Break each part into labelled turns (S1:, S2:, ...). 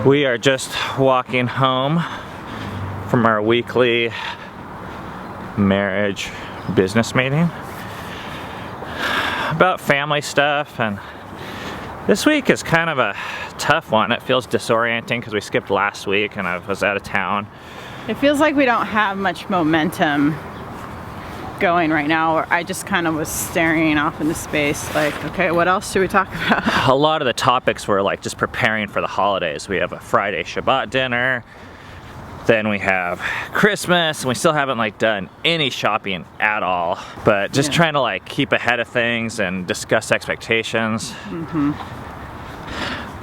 S1: We are just walking home from our weekly marriage business meeting about family stuff, and this week is kind of a tough one. It feels disorienting because we skipped last week and I was out of town.
S2: It feels like we don't have much momentum going right now. I just kind of was staring off into space like, okay, what else should we talk about?
S1: A lot of the topics were like just preparing for the holidays. We have a Friday Shabbat dinner, then we have Christmas, and we still haven't like done any shopping at all, but just trying to like keep ahead of things and discuss expectations. I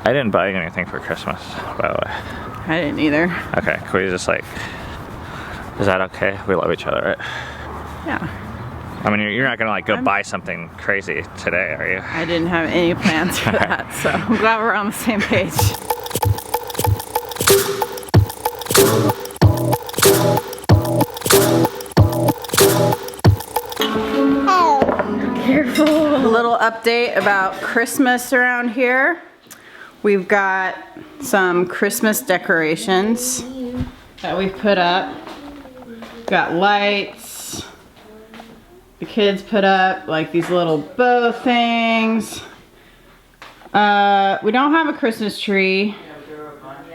S1: didn't buy anything for Christmas, by the way.
S2: I didn't either.
S1: Okay, can we just like, is that okay? We love each other, right?
S2: Yeah.
S1: I mean, you're not gonna like go buy something crazy today, are you?
S2: I didn't have any plans for that, so I'm glad we're on the same page. Careful. A little update about Christmas around here. We've got some Christmas decorations that we've put up. Got lights. The kids put up like these little bow things. We don't have a Christmas tree.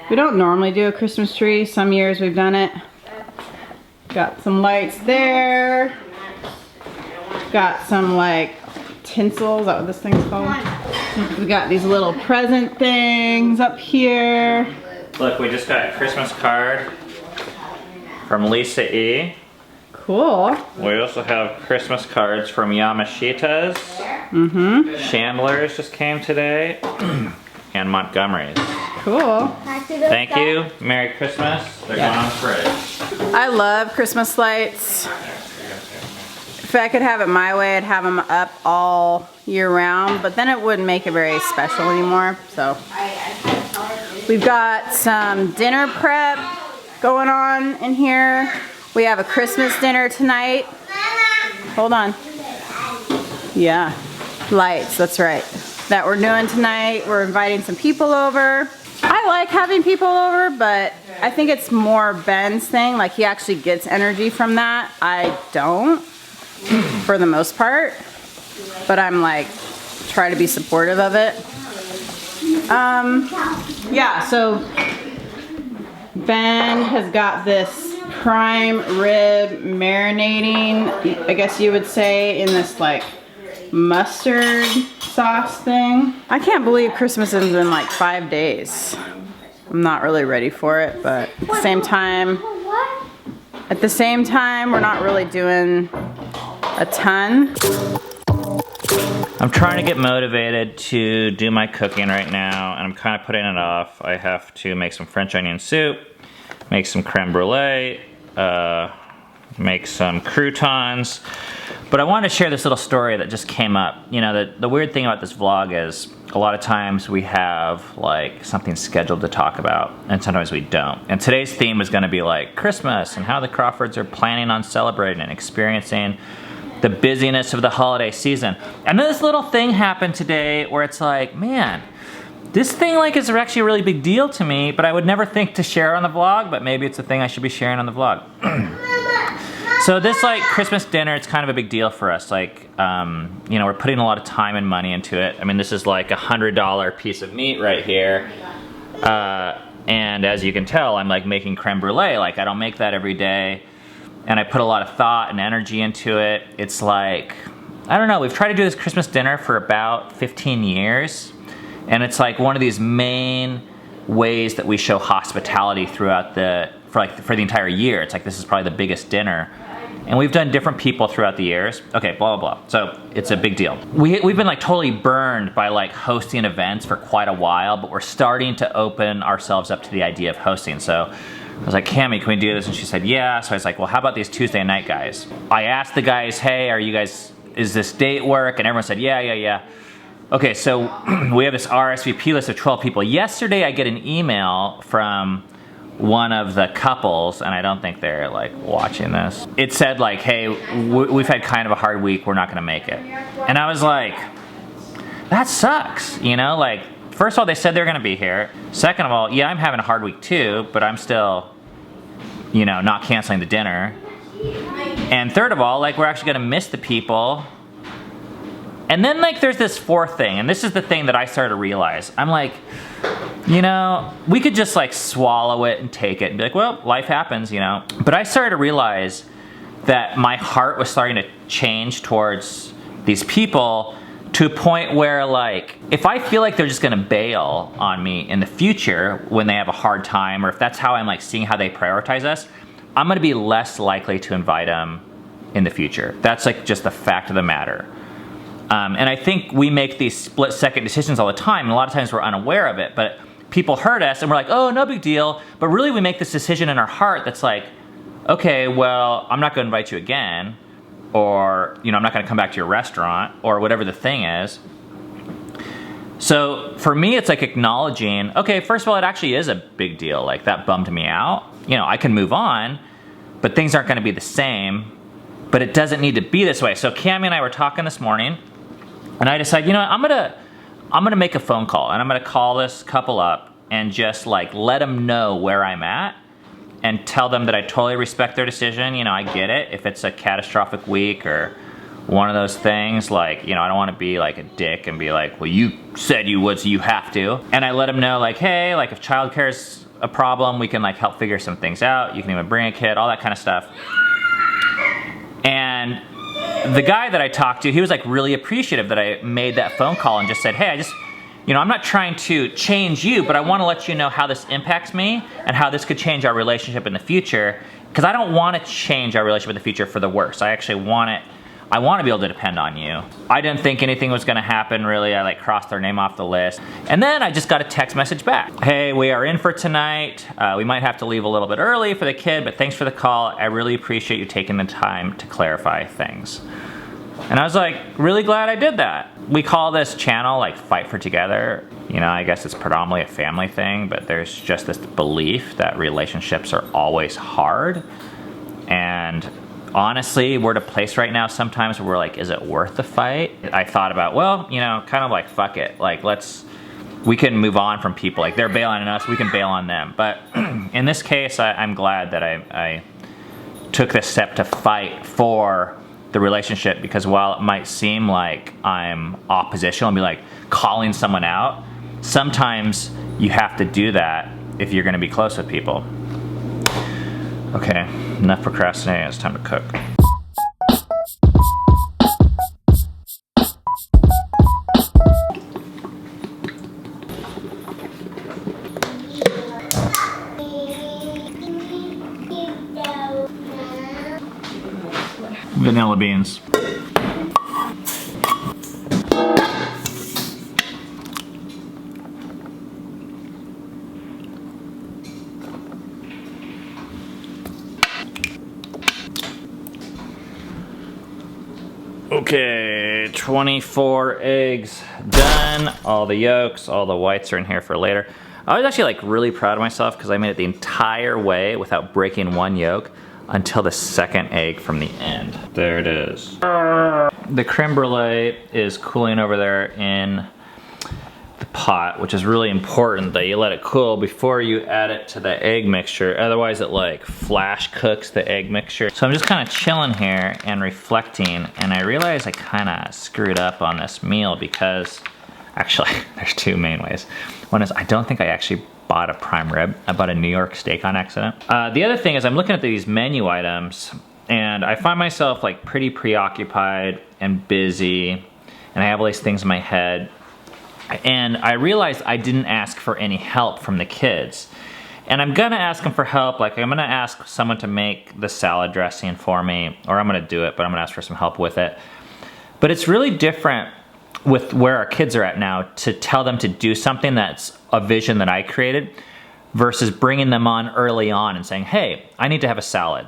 S2: We don't normally do a Christmas tree. Some years we've done it. Got some lights there. Got some like tinsel, is that what this thing's called? We got these little present things up here.
S1: Look, we just got a Christmas card from Lisa E.
S2: Cool.
S1: We also have Christmas cards from Yamashita's. Chandler's just came today. And Montgomery's.
S2: Cool.
S1: Thank you. Merry Christmas. They're going on fridge.
S2: I love Christmas lights. If I could have it my way, I'd have them up all year round, but then it wouldn't make it very special anymore. So we've got some dinner prep going on in here. We have a Christmas dinner tonight. Hold on. Yeah, lights, that's right. That we're doing tonight. We're inviting some people over. I like having people over, but I think it's more Ben's thing. Like, he actually gets energy from that. I don't, for the most part. But I'm like, try to be supportive of it. Yeah, so Ben has got this prime rib marinating, I guess you would say, in this like mustard sauce thing. I can't believe Christmas is in like 5 days. I'm not really ready for it, but at the same time, we're not really doing a ton.
S1: I'm trying to get motivated to do my cooking right now, and I'm kind of putting it off. I have to make some French onion soup, make some creme brulee, make some croutons. But I wanted to share this little story that just came up. You know, the weird thing about this vlog is a lot of times we have like something scheduled to talk about, and sometimes we don't. And today's theme is gonna be like Christmas and how the Crawfords are planning on celebrating and experiencing the busyness of the holiday season. And then this little thing happened today where it's like, man, this thing like is actually a really big deal to me, but I would never think to share on the vlog, but maybe it's a thing I should be sharing on the vlog. So this like Christmas dinner, it's kind of a big deal for us. Like, you know, we're putting a lot of time and money into it. I mean, this is like $100 piece of meat right here. And as you can tell, I'm like making creme brulee. Like, I don't make that every day. And I put a lot of thought and energy into it. It's like, I don't know, we've tried to do this Christmas dinner for about 15 years. And it's like one of these main ways that we show hospitality throughout for the entire year. It's like, this is probably the biggest dinner. And we've done different people throughout the years. Okay, blah, blah, blah. So it's a big deal. We've been like totally burned by like hosting events for quite a while, but we're starting to open ourselves up to the idea of hosting. So I was like, Cami, can we do this? And she said, yeah. So I was like, well, how about these Tuesday night guys? I asked the guys, hey, is this date work? And everyone said, yeah. Okay, so we have this RSVP list of 12 people. Yesterday I get an email from one of the couples, and I don't think they're like watching this. It said like, hey, we've had kind of a hard week, we're not gonna make it. And I was like, that sucks, you know, like first of all, they said they're gonna be here. Second of all, yeah, I'm having a hard week too, but I'm still, you know, not canceling the dinner. And third of all, like, we're actually gonna miss the people. And then, like, there's this fourth thing, and this is the thing that I started to realize. I'm like, you know, we could just like swallow it and take it and be like, well, life happens, you know. But I started to realize that my heart was starting to change towards these people to a point where, like, if I feel like they're just gonna bail on me in the future when they have a hard time, or if that's how I'm like seeing how they prioritize us, I'm gonna be less likely to invite them in the future. That's like just the fact of the matter. And I think we make these split-second decisions all the time, and a lot of times we're unaware of it, but people hurt us and we're like, oh, no big deal. But really we make this decision in our heart that's like, okay, well, I'm not gonna invite you again, or, you know, I'm not gonna come back to your restaurant, or whatever the thing is. So for me, it's like acknowledging, okay, first of all, it actually is a big deal. Like, that bummed me out. You know, I can move on, but things aren't gonna be the same, but it doesn't need to be this way. So Cammie and I were talking this morning, and I decided, you know what, I'm gonna make a phone call, and I'm gonna call this couple up and just like let them know where I'm at and tell them that I totally respect their decision. You know, I get it. If it's a catastrophic week or one of those things, like, you know, I don't wanna be like a dick and be like, well, you said you would, so you have to. And I let them know, like, hey, like, if childcare is a problem, we can like help figure some things out. You can even bring a kid, all that kind of stuff. And the guy that I talked to, he was like really appreciative that I made that phone call and just said, hey, you know, I'm not trying to change you, but I want to let you know how this impacts me and how this could change our relationship in the future, because I don't want to change our relationship in the future for the worse. I actually want it. I want to be able to depend on you. I didn't think anything was going to happen, really. I like crossed their name off the list. And then I just got a text message back. Hey, we are in for tonight. We might have to leave a little bit early for the kid, but thanks for the call. I really appreciate you taking the time to clarify things. And I was like, really glad I did that. We call this channel like Fight for Together. You know, I guess it's predominantly a family thing, but there's just this belief that relationships are always hard. And honestly, we're at a place right now sometimes where we're like, is it worth the fight? I thought about, well, you know, kind of like, fuck it. Like, we can move on from people. Like, they're bailing on us, we can bail on them. But in this case, I'm glad that I took this step to fight for the relationship, because while it might seem like I'm oppositional and be like calling someone out, sometimes you have to do that if you're gonna be close with people. Okay, enough procrastinating, it's time to cook. Vanilla beans. Okay, 24 eggs done. All the yolks, all the whites are in here for later. I was actually like really proud of myself because I made it the entire way without breaking one yolk until the second egg from the end. There it is. The creme brulee is cooling over there in the pot, which is really important that you let it cool before you add it to the egg mixture. Otherwise it like flash cooks the egg mixture. So I'm just kind of chilling here and reflecting, and I realize I kind of screwed up on this meal because actually there's two main ways. One is I don't think I actually bought a prime rib. I bought a New York steak on accident. The other thing is I'm looking at these menu items and I find myself like pretty preoccupied and busy, and I have all these things in my head. And I realized I didn't ask for any help from the kids. And I'm gonna ask them for help. Like, I'm gonna ask someone to make the salad dressing for me, or I'm gonna do it, but I'm gonna ask for some help with it. But it's really different with where our kids are at now to tell them to do something that's a vision that I created versus bringing them on early on and saying, hey, I need to have a salad.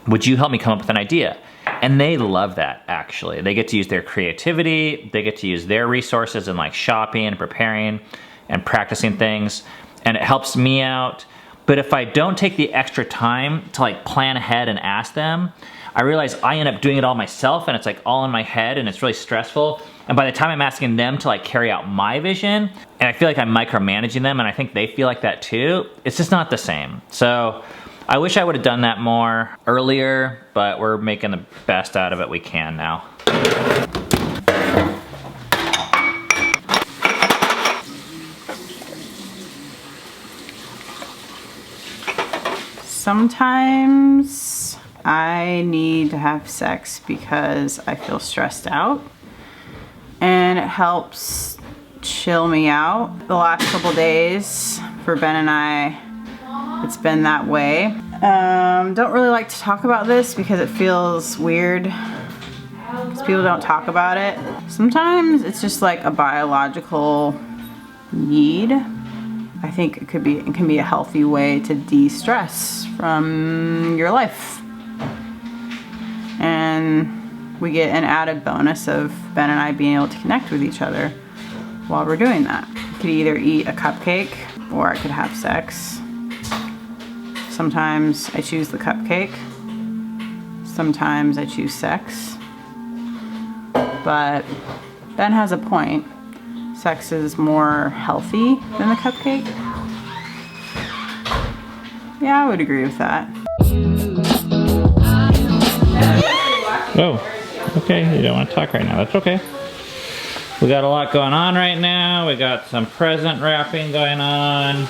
S1: Would you help me come up with an idea? And they love that, actually. They get to use their creativity, they get to use their resources in like shopping and preparing and practicing things, and it helps me out. But if I don't take the extra time to like plan ahead and ask them, I realize I end up doing it all myself, and it's like all in my head, and it's really stressful. And by the time I'm asking them to like carry out my vision, and I feel like I'm micromanaging them, and I think they feel like that too, it's just not the same. So I wish I would have done that more earlier, but we're making the best out of it we can now.
S2: Sometimes I need to have sex because I feel stressed out, and it helps chill me out. The last couple days for Ben and I, it's been that way. Don't really like to talk about this because it feels weird because people don't talk about it. Sometimes it's just like a biological need. I think it can be a healthy way to de-stress from your life. And we get an added bonus of Ben and I being able to connect with each other while we're doing that. I could either eat a cupcake or I could have sex. Sometimes I choose the cupcake. Sometimes I choose sex. But Ben has a point. Sex is more healthy than the cupcake. Yeah, I would agree with that.
S1: Oh, okay, you don't want to talk right now, that's okay. We got a lot going on right now. We got some present wrapping going on.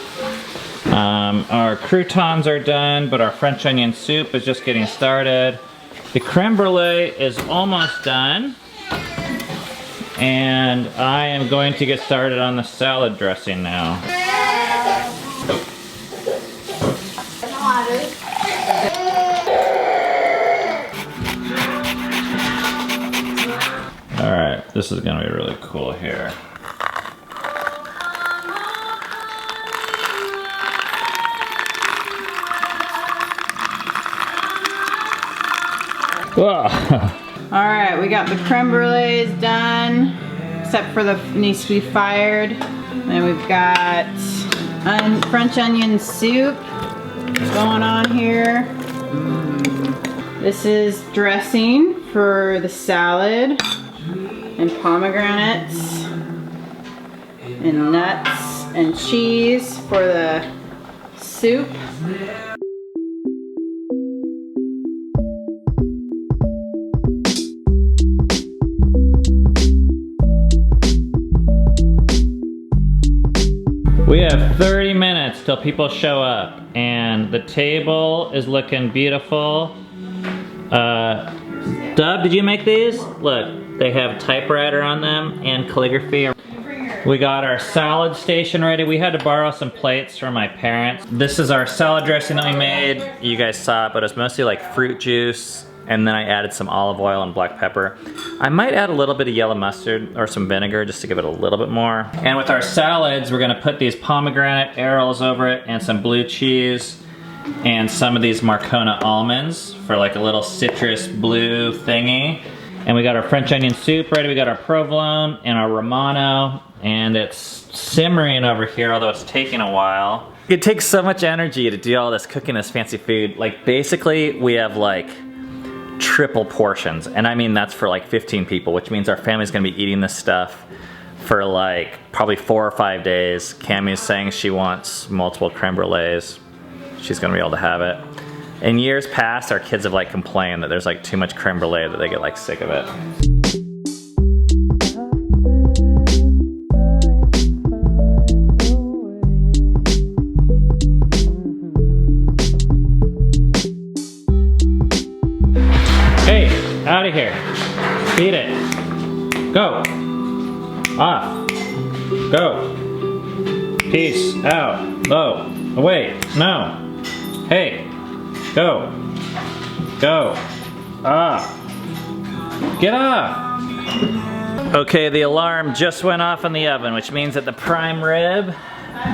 S1: Our croutons are done, but our French onion soup is just getting started. The creme brulee is almost done. And I am going to get started on the salad dressing now. Alright, this is gonna be really cool here. Whoa.
S2: Alright, we got the creme brulees done, except for the needs to be fired. Then we've got French onion soup going on here. This is dressing for the salad, and pomegranates, and nuts, and cheese for the soup.
S1: We have 30 minutes till people show up, and the table is looking beautiful. Dub, did you make these? Look, they have typewriter on them and calligraphy. We got our salad station ready. We had to borrow some plates from my parents. This is our salad dressing that we made. You guys saw it, but it was mostly like fruit juice, and then I added some olive oil and black pepper. I might add a little bit of yellow mustard or some vinegar just to give it a little bit more. And with our salads, we're gonna put these pomegranate arrows over it and some blue cheese and some of these Marcona almonds for like a little citrus blue thingy. And we got our French onion soup ready. We got our provolone and our Romano, and it's simmering over here, although it's taking a while. It takes so much energy to do all this cooking this fancy food. Like basically we have like triple portions, and I mean that's for like 15 people, which means our family's gonna be eating this stuff for like probably 4 or 5 days. Cammie's saying she wants multiple creme brulees. She's gonna be able to have it. In years past, our kids have like complained that there's like too much creme brulee, that they get like sick of it. Hey, out of here. Beat it. Go. Off. Go. Peace out. Oh, wait, no. Hey. Go. Go. Ah. Get off. Okay, the alarm just went off in the oven, which means that the prime rib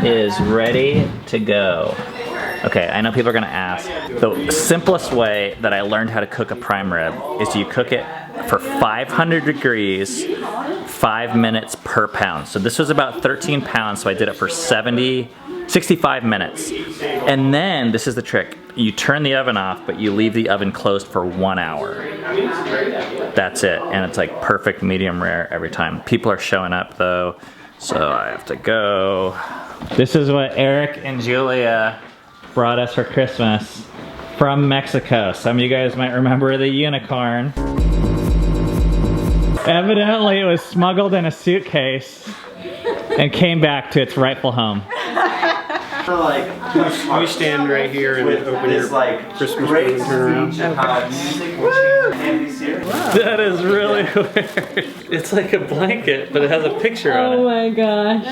S1: is ready to go. Okay, I know people are gonna ask. The simplest way that I learned how to cook a prime rib is you cook it for 500 degrees, 5 minutes per pound. So this was about 13 pounds, so I did it for 70 65 minutes. And then, this is the trick. You turn the oven off, but you leave the oven closed for 1 hour. That's it, and it's like perfect medium rare every time. People are showing up though, so I have to go. This is what Eric and Julia brought us for Christmas from Mexico. Some of you guys might remember the unicorn. Evidently it was smuggled in a suitcase and came back to its rightful home.
S3: You stand right here and open your Christmas present and turn around.
S1: That is really weird. It's like a blanket, but it has a picture on it.
S2: Oh my gosh. Oh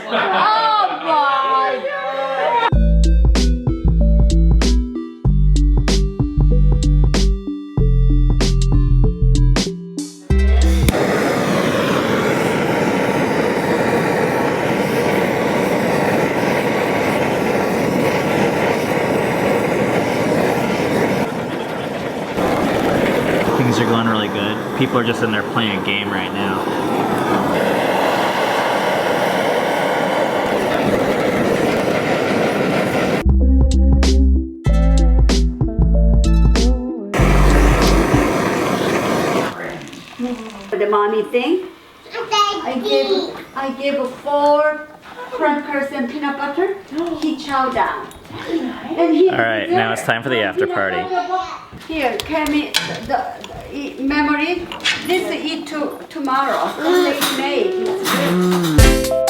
S2: my God.
S1: Things are going really good. People are just in there playing a game right now.
S4: The mommy thing. I gave 4 crackers and peanut butter. He chowed down. And he,
S1: All right, now it's time for the after party.
S4: Here, Creme, the memory. This eat tomorrow. Late May.